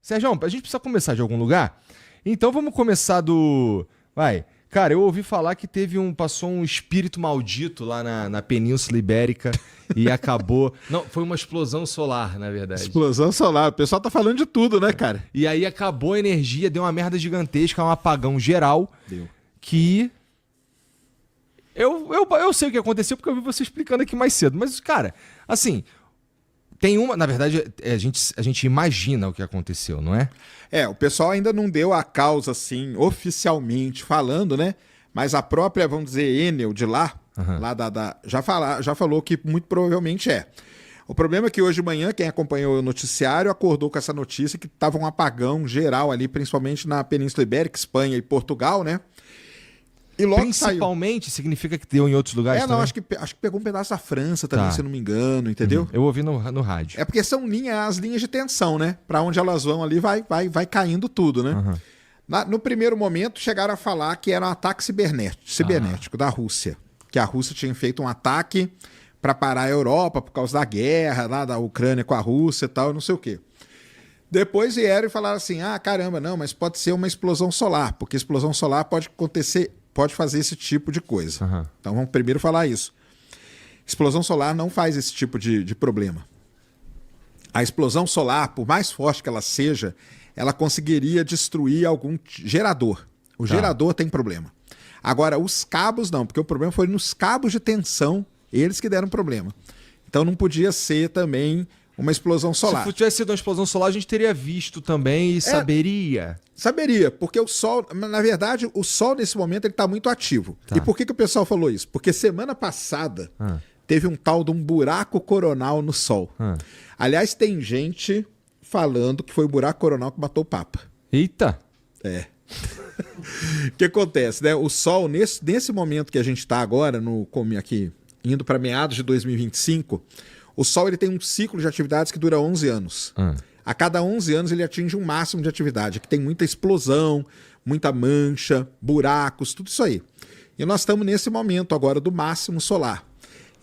Sérgio, a gente precisa começar de algum lugar? Então vamos começar do... Vai. Cara, eu ouvi falar que passou um espírito maldito lá na Península Ibérica e acabou... Não, foi uma explosão solar, na verdade. Explosão solar. O pessoal tá falando de tudo, né, cara? E aí acabou a energia, deu uma merda gigantesca, um apagão geral. Deu. Que... Eu sei o que aconteceu porque eu vi você explicando aqui mais cedo. Mas, cara, assim... Na verdade, a gente imagina o que aconteceu, não é? O pessoal ainda não deu a causa, assim, oficialmente falando, né? Mas a própria, vamos dizer, Enel de lá, já falou que muito provavelmente é. O problema é que hoje de manhã, quem acompanhou o noticiário acordou com essa notícia que estava um apagão geral ali, principalmente na Península Ibérica, Espanha e Portugal, né? E logo principalmente saiu. Significa que deu em outros lugares também? Não, acho que pegou um pedaço da França também, se eu não me engano, entendeu? Uhum. Eu ouvi no rádio. É porque são as linhas de tensão, né? Para onde elas vão ali vai caindo tudo, né? Uhum. No primeiro momento chegaram a falar que era um ataque cibernético da Rússia. Que a Rússia tinha feito um ataque para parar a Europa por causa da guerra lá da Ucrânia com a Rússia e tal, não sei o quê. Depois vieram e falaram assim, caramba, não, mas pode ser uma explosão solar, porque explosão solar pode fazer esse tipo de coisa. Uhum. Então vamos primeiro falar isso. Explosão solar não faz esse tipo de problema. A explosão solar, por mais forte que ela seja, ela conseguiria destruir algum gerador. O gerador tem problema. Agora, os cabos não, porque o problema foi nos cabos de tensão, eles que deram problema. Então não podia ser também uma explosão solar. Se tivesse sido uma explosão solar, a gente teria visto também e saberia. Saberia, porque o Sol, na verdade, o Sol nesse momento ele está muito ativo. Tá. E por que o pessoal falou isso? Porque semana passada teve um tal de um buraco coronal no Sol. Aliás, tem gente falando que foi o buraco coronal que matou o Papa. Eita! O que acontece, né? O Sol, nesse momento que a gente está agora, aqui, indo para meados de 2025, o Sol ele tem um ciclo de atividades que dura 11 anos. A cada 11 anos ele atinge um máximo de atividade, que tem muita explosão, muita mancha, buracos, tudo isso aí. E nós estamos nesse momento agora do máximo solar.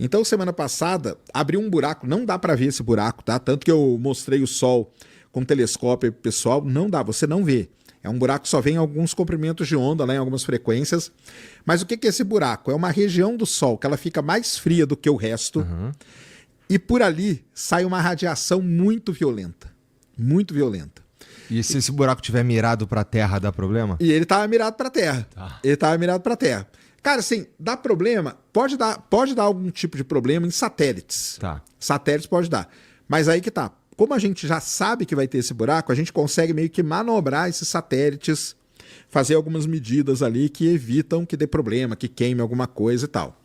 Então, semana passada, abriu um buraco, não dá para ver esse buraco, tá? Tanto que eu mostrei o Sol com um telescópio aí pro pessoal, não dá, você não vê. É um buraco que só vem em alguns comprimentos de onda, lá em algumas frequências. Mas o que é esse buraco? É uma região do Sol que ela fica mais fria do que o resto. E por ali sai uma radiação muito violenta. Muito violenta. E se esse buraco tiver mirado para a Terra, dá problema? E ele estava mirado para a Terra. Ele estava mirado para a Terra. Cara, assim, dá problema? Pode dar algum tipo de problema em satélites. Satélites pode dar. Mas aí que tá. Como a gente já sabe que vai ter esse buraco, a gente consegue meio que manobrar esses satélites, fazer algumas medidas ali que evitam que dê problema, que queime alguma coisa e tal.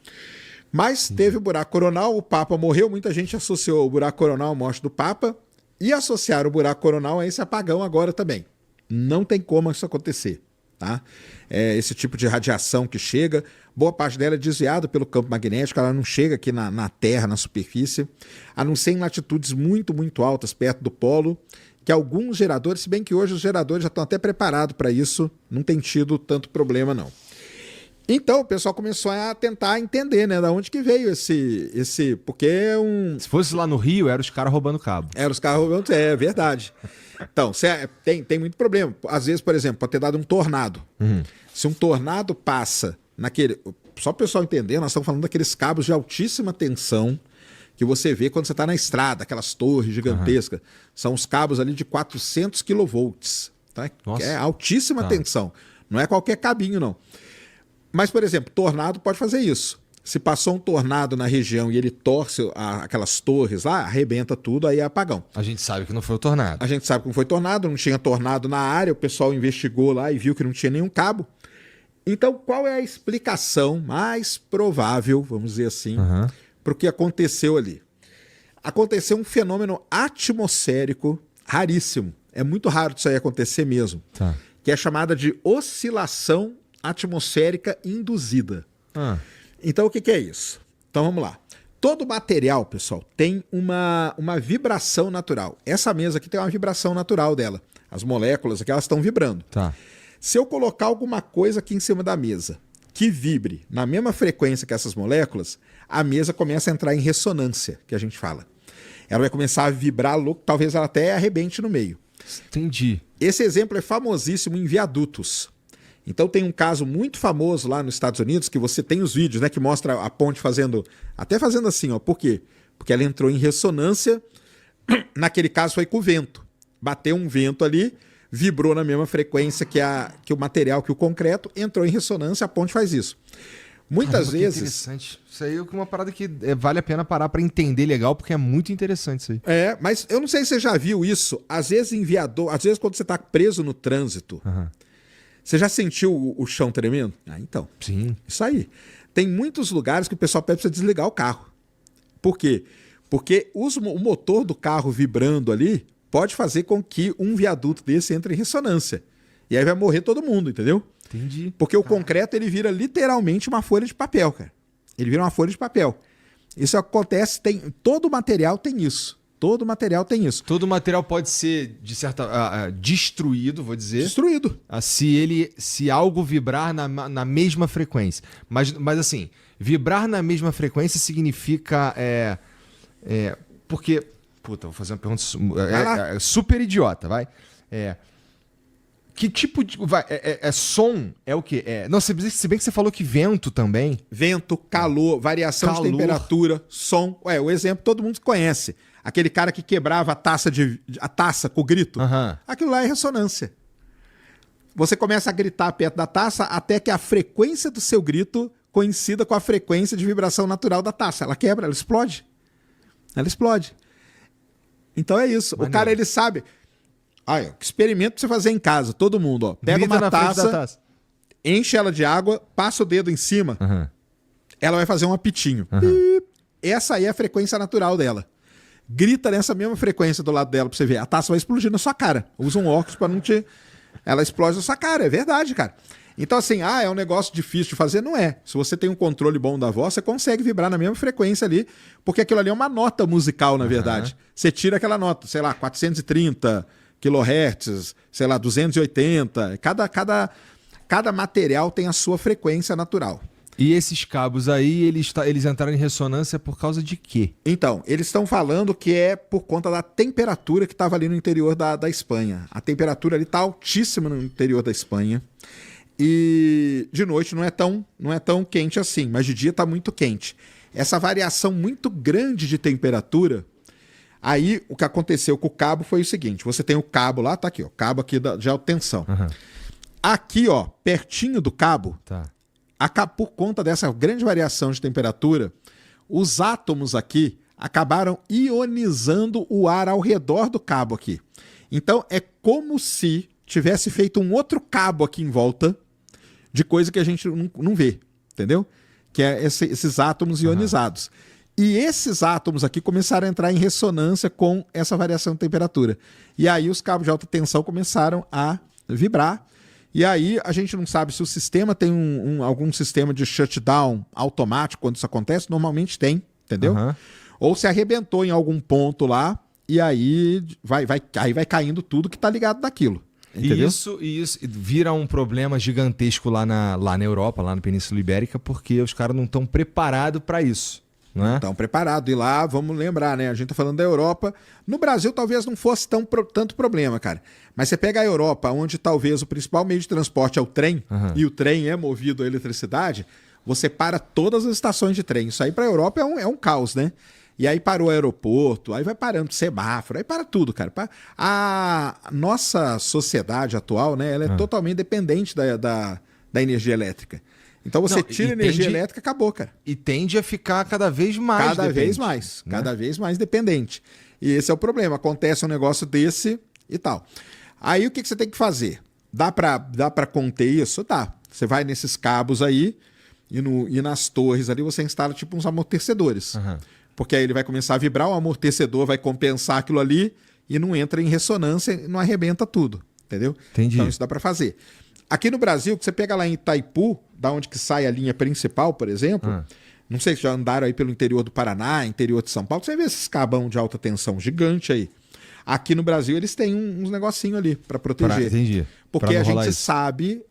Mas teve o buraco coronal, o Papa morreu, muita gente associou o buraco coronal à morte do Papa e associaram o buraco coronal a esse apagão agora também. Não tem como isso acontecer, tá? Esse tipo de radiação que chega, boa parte dela é desviada pelo campo magnético, ela não chega aqui na Terra, na superfície, a não ser em latitudes muito, muito altas, perto do polo, que alguns geradores, se bem que hoje os geradores já estão até preparados para isso, não tem tido tanto problema não. Então o pessoal começou a tentar entender, né, da onde que veio esse porque Se fosse lá no Rio, eram os caras roubando cabo. Eram os caras roubando, é verdade. Então, tem muito problema. Às vezes, por exemplo, pode ter dado um tornado. Se um tornado passa naquele... Só para o pessoal entender, nós estamos falando daqueles cabos de altíssima tensão que você vê quando você está na estrada, aquelas torres gigantescas. São os cabos ali de 400 kV. Tá? É altíssima tensão. Não é qualquer cabinho, não. Mas, por exemplo, tornado pode fazer isso. Se passou um tornado na região e ele torce aquelas torres lá, arrebenta tudo, aí é apagão. A gente sabe que não foi o tornado. A gente sabe que não foi tornado, não tinha tornado na área, o pessoal investigou lá e viu que não tinha nenhum cabo. Então, qual é a explicação mais provável, vamos dizer assim, para o que aconteceu ali? Aconteceu um fenômeno atmosférico raríssimo. É muito raro isso aí acontecer mesmo. Que é chamada de oscilação atmosférica induzida. Então o que é isso? Então vamos lá. Todo material, pessoal, tem uma vibração natural. Essa mesa aqui tem uma vibração natural dela. As moléculas aqui, elas estão vibrando. Se eu colocar alguma coisa aqui em cima da mesa que vibre na mesma frequência que essas moléculas, a mesa começa a entrar em ressonância, que a gente fala. Ela vai começar a vibrar louco, talvez ela até arrebente no meio. Entendi. Esse exemplo é famosíssimo em viadutos. Então tem um caso muito famoso lá nos Estados Unidos, que você tem os vídeos, né, que mostra a ponte até fazendo assim, ó. Por quê? Porque ela entrou em ressonância, naquele caso foi com o vento. Bateu um vento ali, vibrou na mesma frequência que o material, que o concreto, entrou em ressonância, a ponte faz isso. Muitas vezes... Interessante. Isso aí é uma parada que vale a pena parar para entender legal, porque é muito interessante isso aí. Mas eu não sei se você já viu isso. Às vezes às vezes quando você está preso no trânsito, você já sentiu o chão tremendo? Então. Sim. Isso aí. Tem muitos lugares que o pessoal pede para você desligar o carro. Por quê? Porque o motor do carro vibrando ali pode fazer com que um viaduto desse entre em ressonância. E aí vai morrer todo mundo, entendeu? Entendi. Porque o concreto, ele vira literalmente uma folha de papel, cara. Ele vira uma folha de papel. Isso acontece, todo material tem isso. Todo material tem isso. Todo material pode ser, de certa destruído, vou dizer. Destruído. Se algo vibrar na mesma frequência. Mas assim, vibrar na mesma frequência significa... porque... Puta, vou fazer uma pergunta super idiota, vai. Que tipo de... som é o quê? Não, se bem que você falou que vento também. Vento, calor, variação de temperatura, som. O exemplo todo mundo conhece. Aquele cara que quebrava a taça com o grito. Aquilo lá é ressonância. Você começa a gritar perto da taça até que a frequência do seu grito coincida com a frequência de vibração natural da taça. Ela quebra, ela explode. Ela explode. Então é isso. Maneiro. O cara, ele sabe... experimento pra você fazer em casa, todo mundo, ó. Pega uma taça, enche ela de água, passa o dedo em cima, ela vai fazer um apitinho. Essa aí é a frequência natural dela. Grita nessa mesma frequência do lado dela pra você ver. A taça vai explodir na sua cara. Usa um óculos pra não te... Ela explode na sua cara, é verdade, cara. Então assim, é um negócio difícil de fazer? Não é. Se você tem um controle bom da voz, você consegue vibrar na mesma frequência ali, porque aquilo ali é uma nota musical, na verdade. Você tira aquela nota, sei lá, 430... kHz, sei lá, 280. Cada material tem a sua frequência natural. E esses cabos aí, eles entraram em ressonância por causa de quê? Então, eles estão falando que é por conta da temperatura que estava ali no interior da Espanha. A temperatura ali está altíssima no interior da Espanha. E de noite não é tão quente assim, mas de dia está muito quente. Essa variação muito grande de temperatura... Aí, o que aconteceu com o cabo foi o seguinte, você tem o cabo lá, tá aqui, ó, cabo aqui de alta tensão. Aqui, ó, pertinho do cabo, por conta dessa grande variação de temperatura, os átomos aqui acabaram ionizando o ar ao redor do cabo aqui. Então, é como se tivesse feito um outro cabo aqui em volta de coisa que a gente não vê, entendeu? Que é esses átomos ionizados. E esses átomos aqui começaram a entrar em ressonância com essa variação de temperatura. E aí os cabos de alta tensão começaram a vibrar. E aí a gente não sabe se o sistema tem algum sistema de shutdown automático quando isso acontece. Normalmente tem, entendeu? Ou se arrebentou em algum ponto lá e aí vai caindo tudo que está ligado naquilo. Entendeu? E isso vira um problema gigantesco lá na Europa, lá na Península Ibérica, porque os caras não estão preparados para isso. Não estão preparados. E lá, vamos lembrar, né? A gente tá falando da Europa. No Brasil, talvez não fosse tanto problema, cara. Mas você pega a Europa, onde talvez o principal meio de transporte é o trem, e o trem é movido a eletricidade, você para todas as estações de trem. Isso aí para a Europa é um caos, né? E aí para o aeroporto, aí vai parando semáforo, aí para tudo, cara. A nossa sociedade atual, né? Ela é totalmente dependente da energia elétrica. Então você tira energia elétrica, acabou, cara. E tende a ficar cada vez mais dependente. Cada vez mais dependente. E esse é o problema. Acontece um negócio desse e tal. Aí o que você tem que fazer? Dá pra conter isso? Tá. Você vai nesses cabos aí e nas torres ali você instala tipo uns amortecedores. Porque aí ele vai começar a vibrar, o amortecedor vai compensar aquilo ali e não entra em ressonância e não arrebenta tudo. Entendeu? Entendi. Então isso dá pra fazer. Aqui no Brasil, que você pega lá em Itaipu, da onde que sai a linha principal, por exemplo, não sei se já andaram aí pelo interior do Paraná, interior de São Paulo, você vê esses cabão de alta tensão gigante aí. Aqui no Brasil eles têm uns negocinhos ali para proteger. Entendi. Porque a gente sabe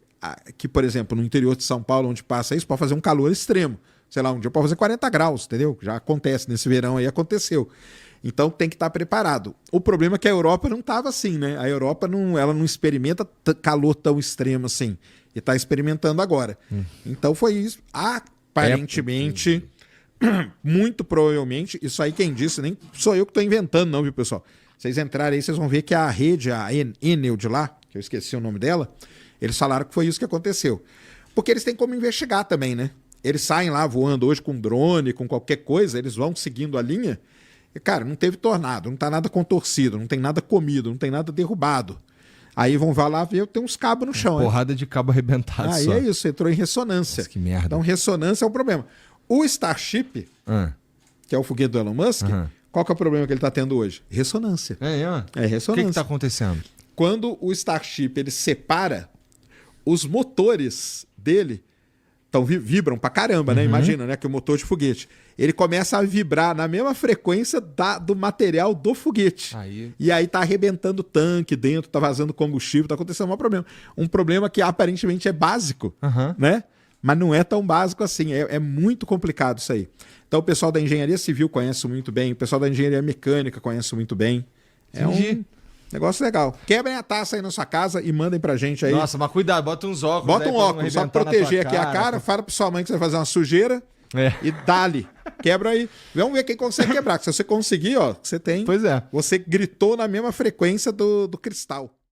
que, por exemplo, no interior de São Paulo, onde passa isso, pode fazer um calor extremo. Sei lá, um dia pode fazer 40 graus, entendeu? Já acontece, nesse verão aí aconteceu. Então tem que estar preparado. O problema é que a Europa não estava assim, né? A Europa ela não experimenta calor tão extremo assim. E está experimentando agora. Então foi isso. Aparentemente, muito provavelmente, isso aí quem disse, nem sou eu que estou inventando não, viu, pessoal? Vocês entrarem aí, vocês vão ver que a rede, a Enel de lá, que eu esqueci o nome dela, eles falaram que foi isso que aconteceu. Porque eles têm como investigar também, né? Eles saem lá voando hoje com drone, com qualquer coisa, eles vão seguindo a linha. E, cara, não teve tornado, não tá nada contorcido, não tem nada comido, não tem nada derrubado. Aí vão lá ver, tem uns cabos no chão. Porrada de cabo arrebentado aí só. É isso, entrou em ressonância. Nossa, que merda. Então ressonância é o problema. O Starship, que é o foguete do Elon Musk, qual que é o problema que ele tá tendo hoje? Ressonância. É ressonância. O que tá acontecendo? Quando o Starship ele separa, os motores dele vibram pra caramba, né? Imagina, né? Que o motor de foguete. Ele começa a vibrar na mesma frequência do material do foguete. E aí tá arrebentando tanque dentro, tá vazando combustível, tá acontecendo um problema. Um problema que aparentemente é básico, né? Mas não é tão básico assim. É muito complicado isso aí. Então o pessoal da engenharia civil conhece muito bem, o pessoal da engenharia mecânica conhece muito bem. É um negócio legal. Quebrem a taça aí na sua casa e mandem pra gente aí. Nossa, mas cuidado, bota uns óculos. Bota um óculos, só pra proteger aqui a cara. Fala pra sua mãe que você vai fazer uma sujeira e dá-lhe. Quebra aí. Vamos ver quem consegue quebrar. Se você conseguir, ó, você tem. Pois é. Você gritou na mesma frequência do cristal.